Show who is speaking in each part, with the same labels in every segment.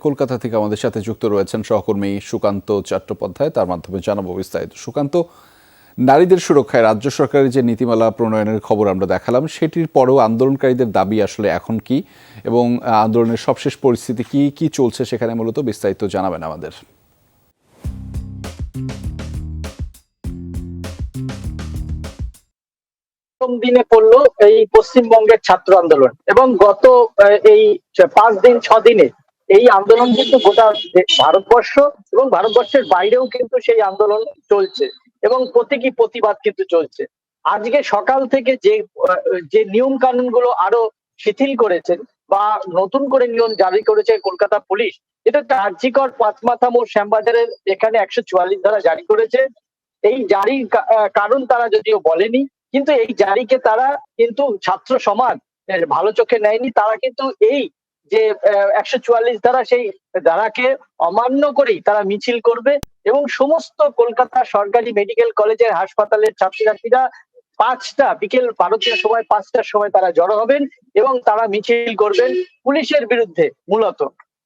Speaker 1: কলকাতা থেকে আমাদের সাথে যুক্ত রয়েছেন সহকর্মী সুকান্ত চট্টোপাধ্যায়। তার মাধ্যমে জানাবো বিস্তারিত। সুকান্ত, নারীদের সুরক্ষায় রাজ্য সরকারের যে নীতিমালা প্রণয়নের খবর আমরা দেখালাম, সেটির পরেও আন্দোলনকারীদের দাবি আসলে এখন কি, এবং আন্দোলনের সবশেষ পরিস্থিতি কি কি চলছে সেখানে মূলত বিস্তারিত জানাবেন আমাদের।
Speaker 2: প্রথম দিনে পড়লো এই পশ্চিমবঙ্গের ছাত্র আন্দোলন, এবং গত এই 5 দিন 6 দিনে এই আন্দোলন কিন্তু গোটা ভারতবর্ষ এবং ভারতবর্ষের বাইরেও কিন্তু সেই আন্দোলন চলছে এবং প্রতীকী প্রতিবাদ কিন্তু চলছে। আজকে সকাল থেকে যে নিয়ম কানুন গুলো আরো শিথিল করেছেন বা নতুন করে নিয়ম জারি করেছে কলকাতা পুলিশ, এটা কার্যকর পাঁচমাথা মোড় শ্যামবাজারের এখানে 144 ধারা জারি করেছে। এই জারির কারণ তারা যদিও বলেনি, কিন্তু এই জারিকে তারা কিন্তু ছাত্র সমাজ ভালো চোখে নেয়নি। তারা কিন্তু এই যে 144 ধারা, সেই ধারাকে অমান্য করেই তারা মিছিল করবে এবং সমস্ত কলকাতা সরকারি মেডিকেল কলেজের হাসপাতালের ছাত্রছাত্রীরা বিকেল ভারতীয় সময় 5টার সময় তারা জড়ো হবেন এবং তারা মিছিল করবেন পুলিশের বিরুদ্ধে মূলত।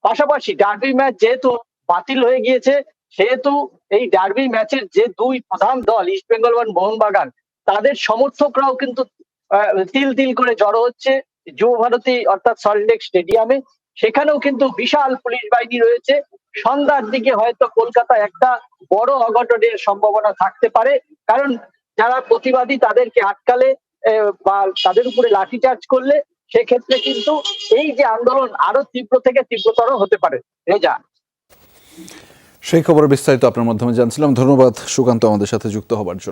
Speaker 2: পাশাপাশি ডার্বি ম্যাচ যেহেতু বাতিল হয়ে গিয়েছে, সেহেতু এই ডার্বি ম্যাচের যে দুই প্রধান দল ইস্ট বেঙ্গল এবং মোহনবাগান, তাদের সমর্থকরাও কিন্তু তিল তিল করে জড়ো হচ্ছে যুব ভারতী অর্থাৎ সল্টলেক স্টেডিয়ামে। সেখানেও কিন্তু বিশাল পুলিশ বাহিনী রয়েছে। সন্ধ্যার দিকে হয়তো কলকাতায় একটা বড় অঘটনের সম্ভাবনা থাকতে পারে, কারণ যারা প্রতিবাদী তাদেরকে আটকালে বা তাদের উপরে লাঠিচার্জ করলে সেক্ষেত্রে কিন্তু এই যে আন্দোলন আরো তীব্র থেকে তীব্রতর হতে পারে। রেজা,
Speaker 1: সেই খবরের বিস্তারিত আপনার মাধ্যমে জানছিলাম। ধন্যবাদ সুকান্ত আমাদের সাথে যুক্ত হবার জন্য।